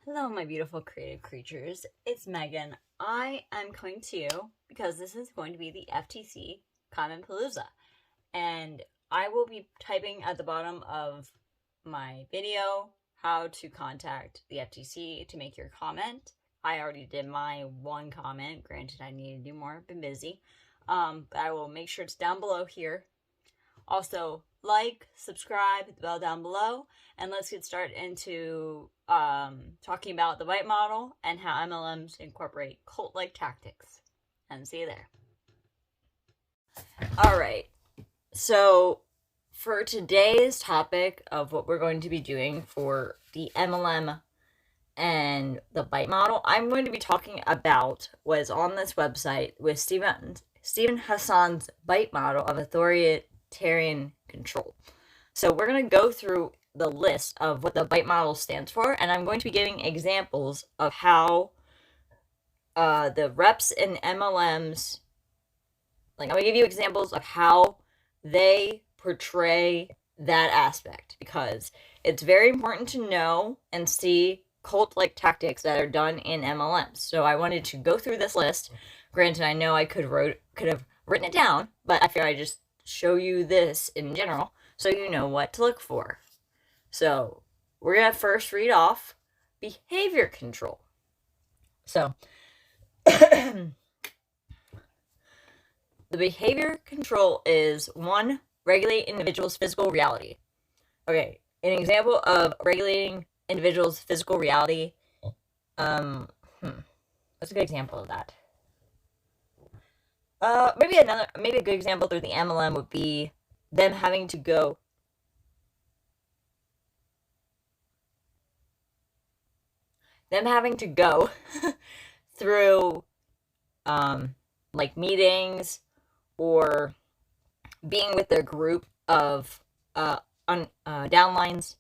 Hello, my beautiful creative creatures. It's Megan. I am coming to you because this is going to be the FTC Comment Palooza. And I will be typing at the bottom of my video how to contact the FTC to make your comment. I already did my one comment. Granted, I need to do more. I've been busy. But I will make sure it's down below here. Also, like, subscribe, hit the bell down below, and let's get started into talking about the bite model and how MLMs incorporate cult-like tactics. And see you there. Alright, so for today's topic of what we're going to be doing for the MLM and the bite model, I'm going to be talking about what is on this website with Stephen Hassan's bite model of authoritarian control. So we're going to go through the list of what the bite model stands for, and I'm going to be giving examples of how the reps and MLMs, I'm going to give you examples of how they portray that aspect, because it's very important to know and see cult-like tactics that are done in MLMs. So I wanted to go through this list. Granted, I know I could have written it down, but I figured I'd just show you this in general so you know what to look for. So we're going to first read off behavior control. So the behavior control is 1, regulate individuals' physical reality. Okay, an example of regulating individuals' physical reality, what's a good example of that? Maybe a good example through the MLM would be them having to go through meetings or being with their group of downlines.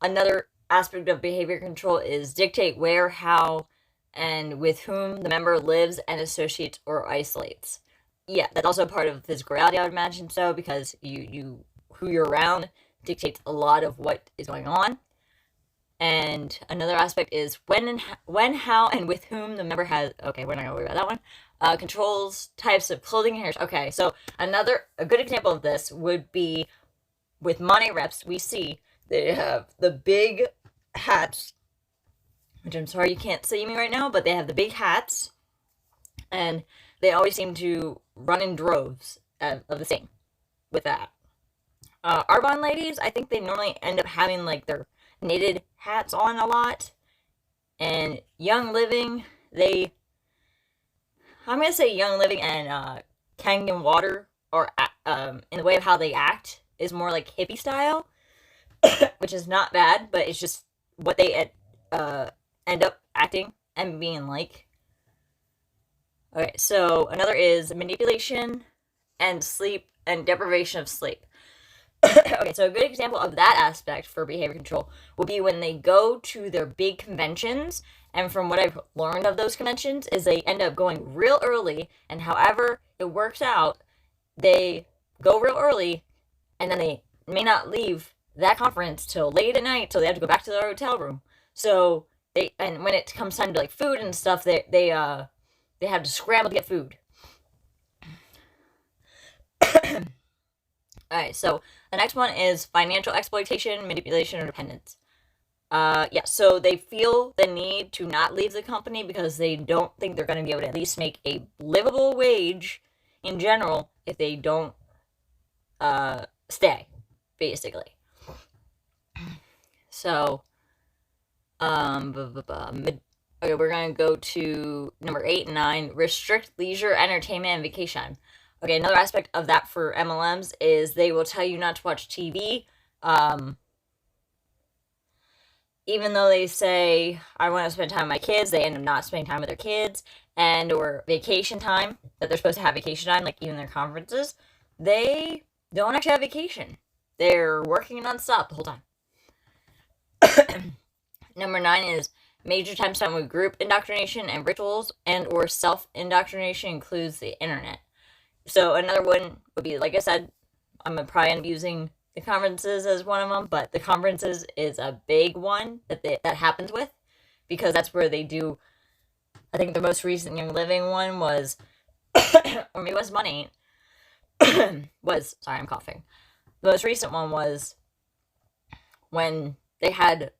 Another aspect of behavior control is dictate where, how, and with whom the member lives and associates or isolates. Yeah, that's also part of physical reality, I would imagine so, because who you're around dictates a lot of what is going on. And another aspect is when, how, and with whom the member has. Okay, we're not gonna worry about that one. Controls types of clothing and hair. Okay, so a good example of this would be with money reps. We see they have the big hats, which I'm sorry you can't see me right now, but they have the big hats, and they always seem to run in droves of the same with that. Arbonne ladies, I think they normally end up having their knitted hats on a lot. And Young Living, I'm going to say Young Living and Kangen Water are, in the way of how they act, is more like hippie style, which is not bad, but it's just what they end up acting and being like. Okay, so another is manipulation and sleep and deprivation of sleep. Okay, so a good example of that aspect for behavior control will be when they go to their big conventions, and from what I've learned of those conventions is they end up going real early, and however it works out, they go real early, and then they may not leave that conference till late at night, so they have to go back to their hotel room. So and when it comes time to food and stuff, they have to scramble to get food. Alright, so the next one is financial exploitation, manipulation, or dependence. So they feel the need to not leave the company because they don't think they're going to be able to at least make a livable wage in general if they don't stay, basically. So, okay, we're going to go to number 8 and 9, restrict leisure, entertainment, and vacation. Okay, another aspect of that for MLMs is they will tell you not to watch TV, even though they say, I want to spend time with my kids, they end up not spending time with their kids, or vacation time, that they're supposed to have vacation time, even their conferences, they don't actually have vacation. They're working nonstop the whole time. Number 9 is major time spent with group indoctrination and rituals and or self-indoctrination includes the internet. So another one would be, like I said, I'm going to probably end up using the conferences as one of them, but the conferences is a big one that happens with. because that's where they do. I think the most recent Young Living one was, or maybe it was Money, was, sorry, I'm coughing. The most recent one was when they had,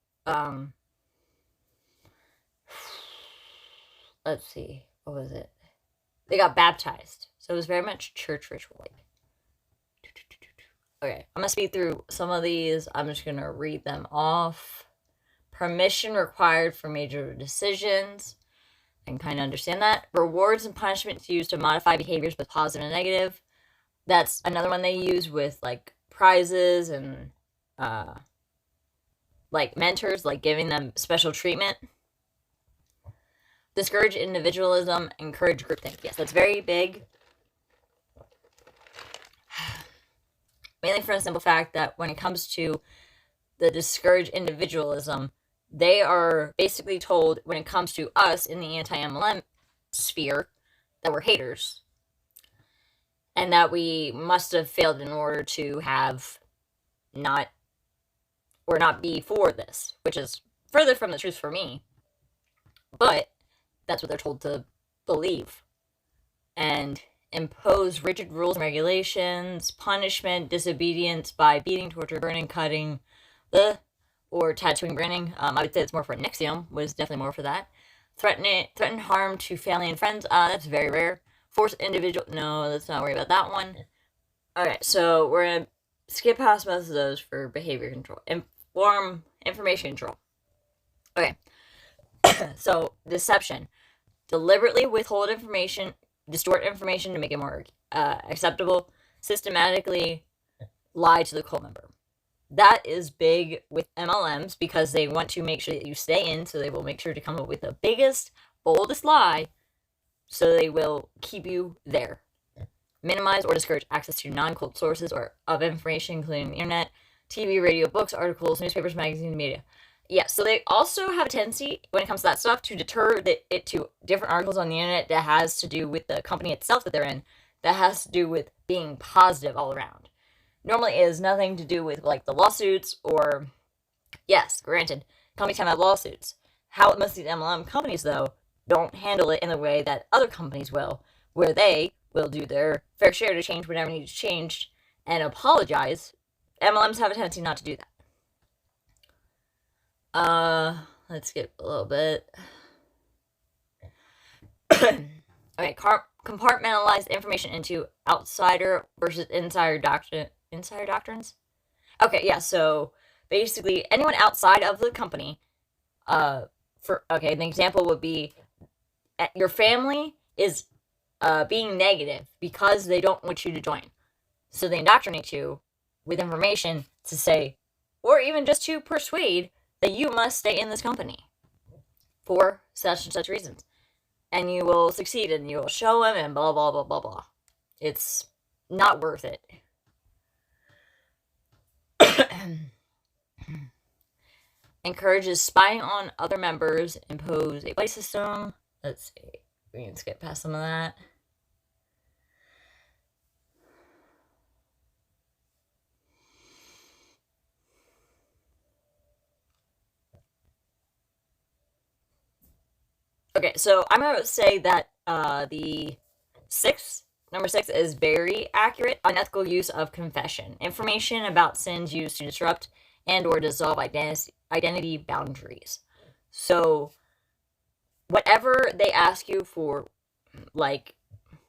let's see, what was it? They got baptized. So it was very much church ritual-like. Okay, I'm going to speed through some of these. I'm just going to read them off. Permission required for major decisions. I can kind of understand that. Rewards and punishments used to modify behaviors both positive and negative. That's another one they use with, like, prizes and, like, mentors, like giving them special treatment. Discourage individualism, encourage groupthink. Yes, that's very big. Mainly for the simple fact that when it comes to the discourage individualism, they are basically told when it comes to us in the anti-MLM sphere that we're haters. And that we must have failed in order to have not be for this. Which is further from the truth for me. But that's what they're told to believe. And impose rigid rules and regulations, punishment, disobedience by beating, torture, burning, cutting, or tattooing, branding. I would say it's more for NXIVM, was definitely more for that. Threaten harm to family and friends. That's very rare. Force individual. No, let's not worry about that one. Alright, so we're going to skip past most of those for behavior control. Information control. Okay. So, deception. Deliberately withhold information, distort information to make it more acceptable. Systematically lie to the cult member. That is big with MLMs because they want to make sure that you stay in, so they will make sure to come up with the biggest, boldest lie, so they will keep you there. Minimize or discourage access to non-cult sources or of information, including the internet, TV, radio, books, articles, newspapers, magazines, media. Yeah, so they also have a tendency, when it comes to that stuff, to deter it to different articles on the internet that has to do with the company itself that they're in, that has to do with being positive all around. Normally it has nothing to do with, like, the lawsuits or, yes, granted, companies can have lawsuits. How most of these MLM companies, though, don't handle it in the way that other companies will, where they will do their fair share to change whatever needs changed and apologize. MLMs have a tendency not to do that. Let's skip a little bit. Okay, compartmentalize information into outsider versus insider doctrines. Okay, yeah, so basically anyone outside of the company, an example would be your family is being negative because they don't want you to join. So they indoctrinate you with information to say, or even just to persuade that you must stay in this company for such and such reasons. And you will succeed and you will show them and blah, blah, blah, blah, blah. It's not worth it. Encourages spying on other members, impose a buddy system. Let's see. We can skip past some of that. Okay, so I'm going to say that number 6 is very accurate. Unethical use of confession. Information about sins used to disrupt and or dissolve identity boundaries. So, whatever they ask you for, like,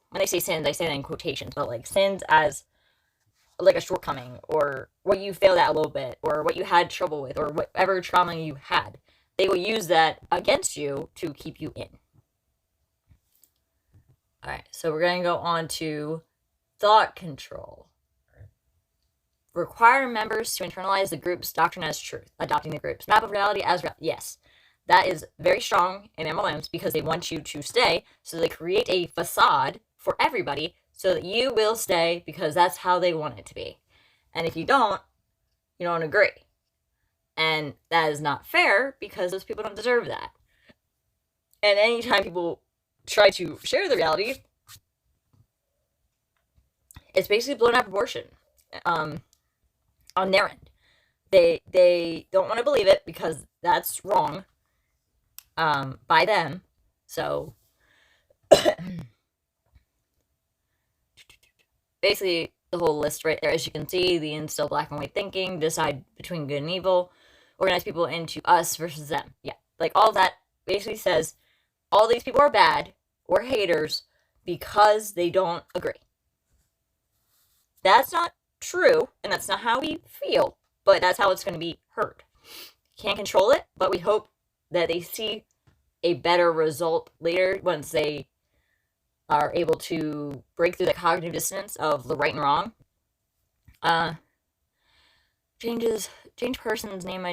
when they say sins, I say that in quotations, but, like, sins as, like, a shortcoming, or what you failed at a little bit, or what you had trouble with, or whatever trauma you had. They will use that against you to keep you in. Alright, so we're going to go on to thought control. Require members to internalize the group's doctrine as truth, adopting the group's map of reality as reality. Yes, that is very strong in MLMs because they want you to stay, so they create a facade for everybody so that you will stay because that's how they want it to be. And if you don't agree. And that is not fair because those people don't deserve that. And anytime people try to share the reality, it's basically blown out of proportion on their end. They don't want to believe it because that's wrong. by them. So basically, the whole list right there, as you can see, the instill black and white thinking, decide between good and evil, organize people into us versus them. Yeah, like all that basically says all these people are bad or haters because they don't agree. That's not true, and that's not how we feel, but that's how it's going to be heard. Can't control it, but we hope that they see a better result later once they are able to break through the cognitive dissonance of the right and wrong. Change person's name,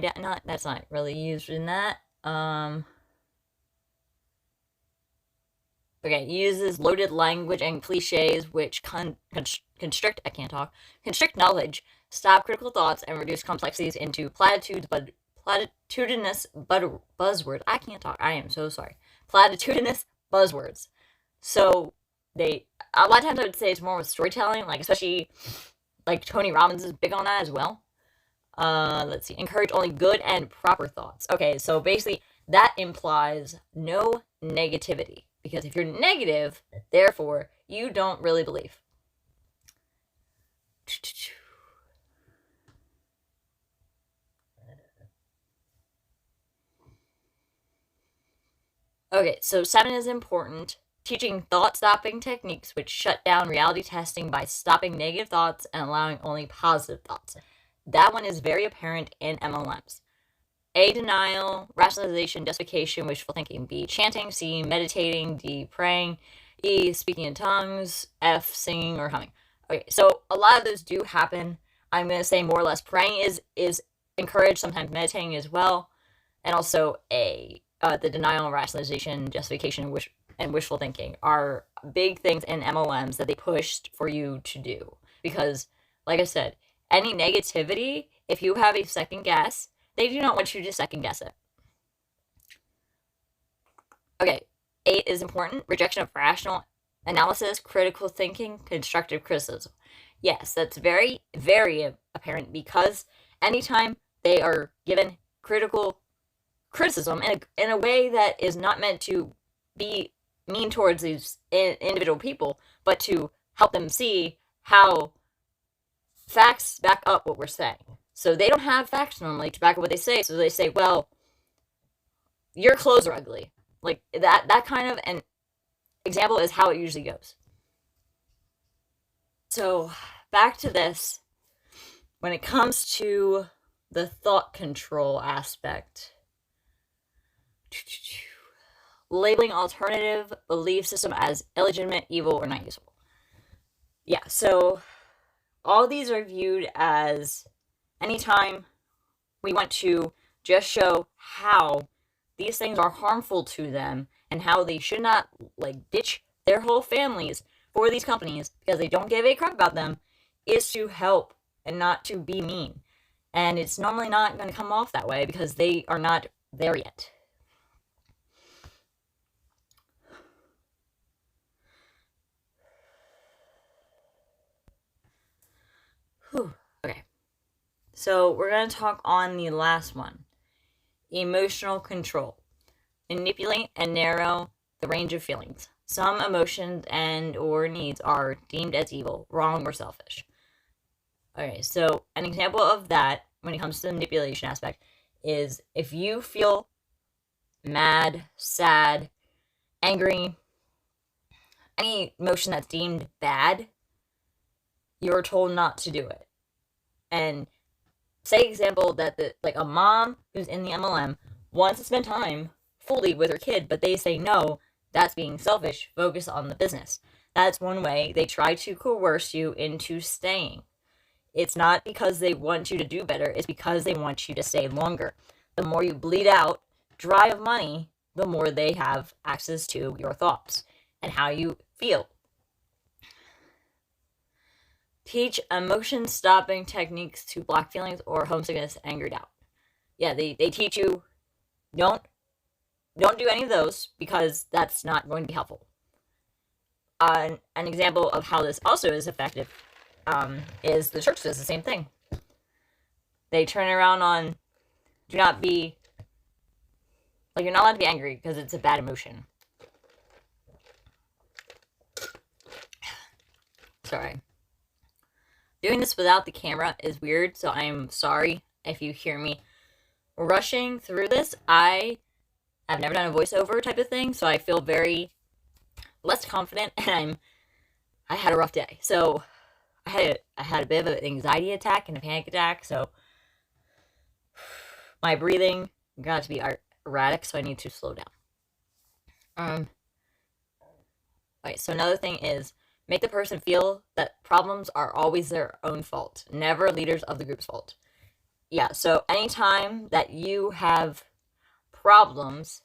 that's not really used in that. Okay, uses loaded language and cliches which constrict knowledge, stop critical thoughts, and reduce complexities into platitudinous buzzwords. I can't talk. I am so sorry. Platitudinous buzzwords. So a lot of times I would say it's more with storytelling, like especially like Tony Robbins is big on that as well. Let's see. Encourage only good and proper thoughts. Okay, so basically that implies no negativity. Because if you're negative, therefore, you don't really believe. Okay, so 7 is important. Teaching thought-stopping techniques which shut down reality testing by stopping negative thoughts and allowing only positive thoughts. That one is very apparent in MLMs. A, denial, rationalization, justification, wishful thinking. B, chanting. C, meditating. D, praying. E, speaking in tongues. F, singing or humming. Okay, so a lot of those do happen. I'm going to say more or less praying is encouraged, sometimes meditating as well. And also A, the denial, rationalization, justification, and wishful thinking are big things in MLMs that they pushed for you to do. Because, like I said, any negativity, if you have a second guess, they do not want you to second guess it. Okay, 8 is important. Rejection of rational analysis, critical thinking, constructive criticism. Yes, that's very, very apparent because anytime they are given critical criticism in a way that is not meant to be mean towards these individual people, but to help them see how facts back up what we're saying. So they don't have facts normally to back up what they say. So they say, well, your clothes are ugly. Like that kind of an example is how it usually goes. So back to this. When it comes to the thought control aspect, labeling alternative belief system as illegitimate, evil, or not useful. Yeah, so all these are viewed as anytime we want to just show how these things are harmful to them and how they should not ditch their whole families for these companies because they don't give a crap about them, is to help and not to be mean. And it's normally not going to come off that way because they are not there yet. Whew. Okay. So we're going to talk on the last one. Emotional control. Manipulate and narrow the range of feelings. Some emotions and or needs are deemed as evil, wrong, or selfish. Okay, so an example of that when it comes to the manipulation aspect is if you feel mad, sad, angry, any emotion that's deemed bad, you're told not to do it. And say example that a mom who's in the MLM wants to spend time fully with her kid, but they say no, that's being selfish, focus on the business. That's one way they try to coerce you into staying. It's not because they want you to do better, it's because they want you to stay longer. The more you bleed out dry of money, the more they have access to your thoughts and how you feel. Teach emotion stopping techniques to block feelings or homesickness, anger, doubt. Yeah, they teach you don't do any of those because that's not going to be helpful. An example of how this also is effective is the church does the same thing. They turn around on do not be Like, you're not allowed to be angry because it's a bad emotion. Sorry. Doing this without the camera is weird, so I'm sorry if you hear me rushing through this. I've never done a voiceover type of thing, so I feel very less confident, and I had a rough day. So I had a bit of an anxiety attack and a panic attack, so my breathing got to be erratic, so I need to slow down. Right, so another thing is make the person feel that problems are always their own fault, never leaders of the group's fault. Yeah, so anytime that you have problems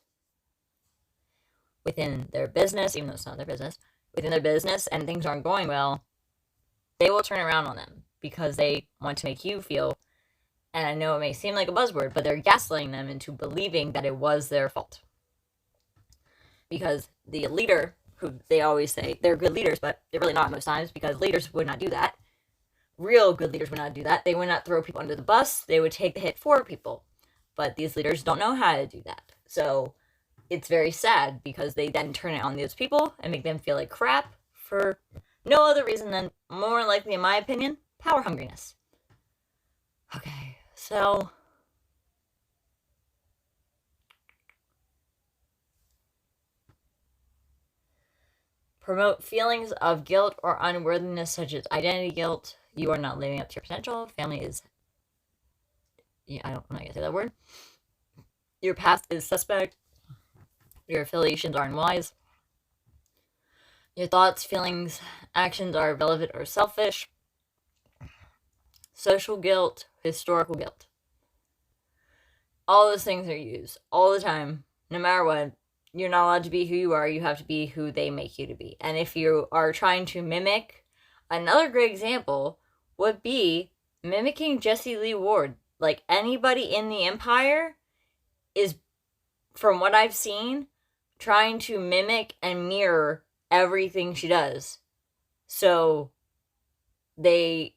within their business, even though it's not their business, within their business and things aren't going well, they will turn around on them because they want to make you feel, and I know it may seem like a buzzword, but they're gaslighting them into believing that it was their fault. Because the leader, who they always say they're good leaders, but they're really not most times, because leaders would not do that. Real good leaders would not do that. They would not throw people under the bus. They would take the hit for people. But these leaders don't know how to do that. So it's very sad because they then turn it on those people and make them feel like crap for no other reason than, more likely in my opinion, power hungriness. Okay, so promote feelings of guilt or unworthiness, such as identity guilt. You are not living up to your potential. Family is... Yeah, I'm not going to say that word. Your past is suspect. Your affiliations are unwise. Your thoughts, feelings, actions are irrelevant or selfish. Social guilt, historical guilt. All those things are used all the time, no matter what. You're not allowed to be who you are. You have to be who they make you to be. And if you are trying to mimic, another great example would be mimicking Jessie Lee Ward. Like, anybody in the Empire is, from what I've seen, trying to mimic and mirror everything she does. So they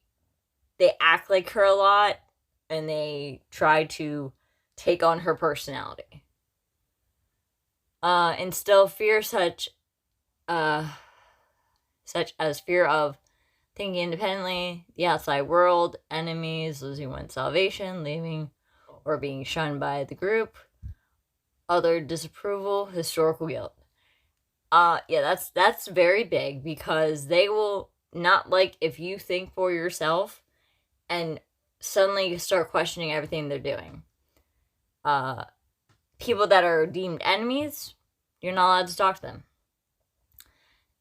act like her a lot, and they try to take on her personality. Instill fear such as fear of thinking independently, the outside world, enemies, losing one's salvation, leaving or being shunned by the group, other disapproval, historical guilt. Yeah, that's very big, because they will not like if you think for yourself and suddenly start questioning everything they're doing. People that are deemed enemies, you're not allowed to talk to them.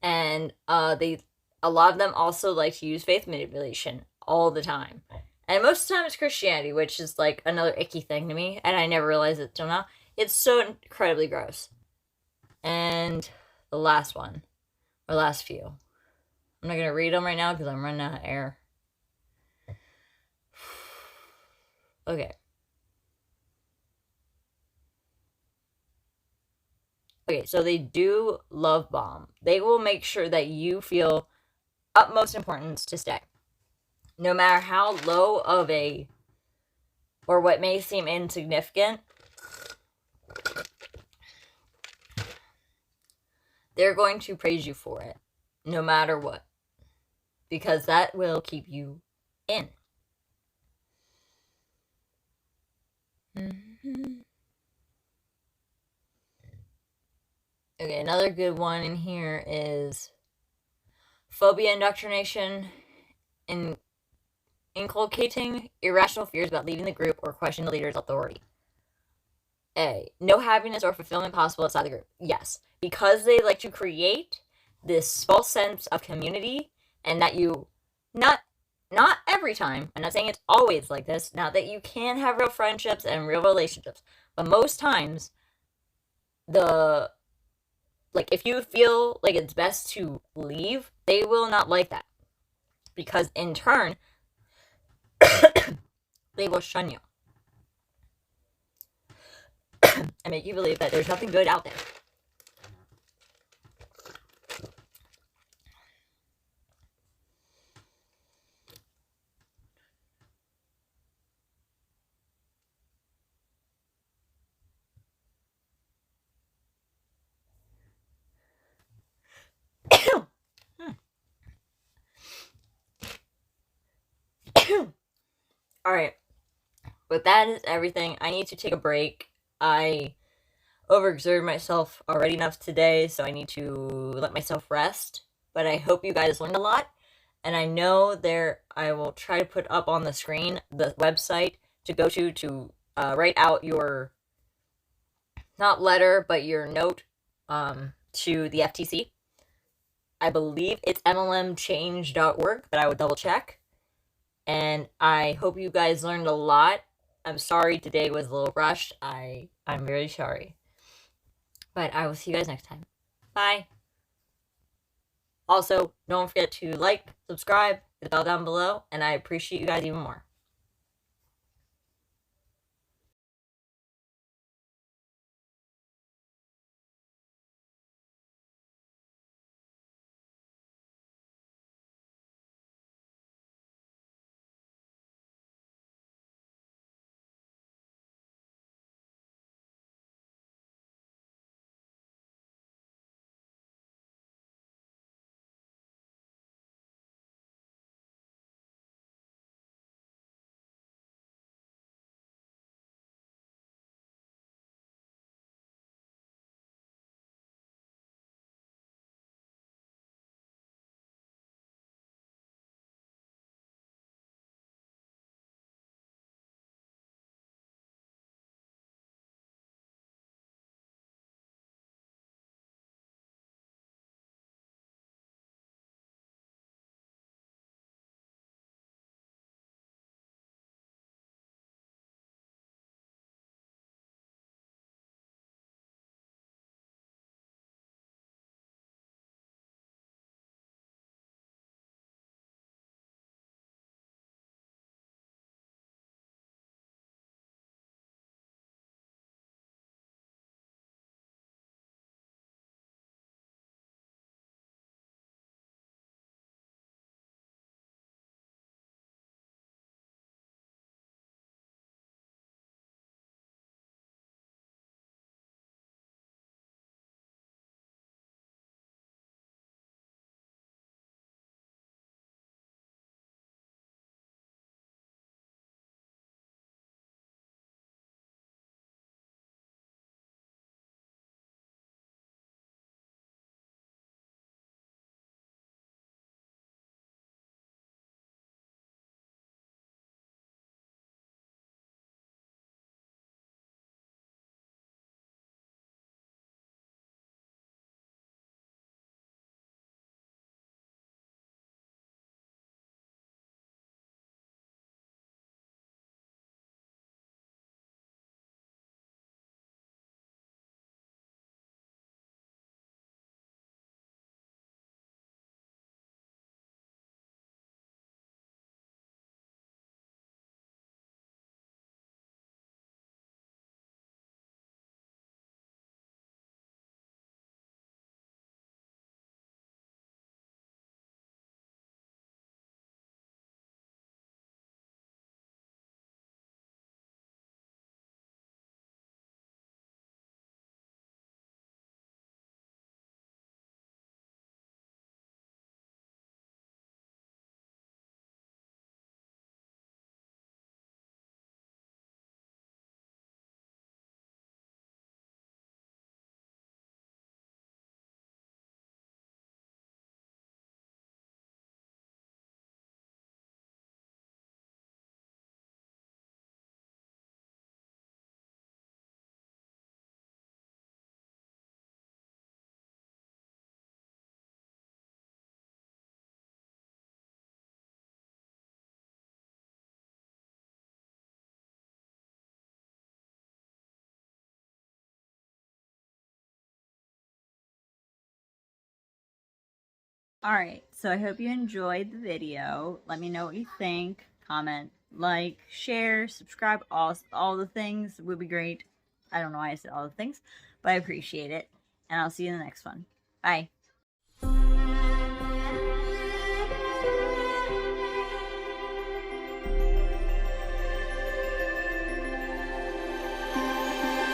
And a lot of them also like to use faith manipulation all the time. And most of the time it's Christianity, which is like another icky thing to me, and I never realized it till now. It's so incredibly gross. And the last one, or last few. I'm not going to read them right now because I'm running out of air. Okay. Okay, so they do love bomb. They will make sure that you feel utmost importance to stay. No matter how low of a, or what may seem insignificant, they're going to praise you for it, no matter what. Because that will keep you in. Okay, another good one in here is phobia indoctrination, inculcating irrational fears about leaving the group or questioning the leader's authority. A, no happiness or fulfillment possible outside the group. Yes, because they like to create this false sense of community, and that you, not every time, I'm not saying it's always like this, not that you can have real friendships and real relationships, but most times, if you feel like it's best to leave, they will not like that. Because in turn, they will shun you. And make you believe that there's nothing good out there. Alright, but that is everything. I need to take a break. I overexerted myself already enough today, so I need to let myself rest. But I hope you guys learned a lot. And I know I will try to put up on the screen the website to go to write out your, not letter, but your note to the FTC. I believe it's mlmchange.org, but I would double check. And I hope you guys learned a lot. I'm sorry today was a little rushed. I'm very sorry. But I will see you guys next time. Bye. Also, don't forget to like, subscribe, hit the bell down below, and I appreciate you guys even more. Alright, so I hope you enjoyed the video. Let me know what you think. Comment, like, share, subscribe, all the things would be great. I don't know why I said all the things, but I appreciate it. And I'll see you in the next one. Bye.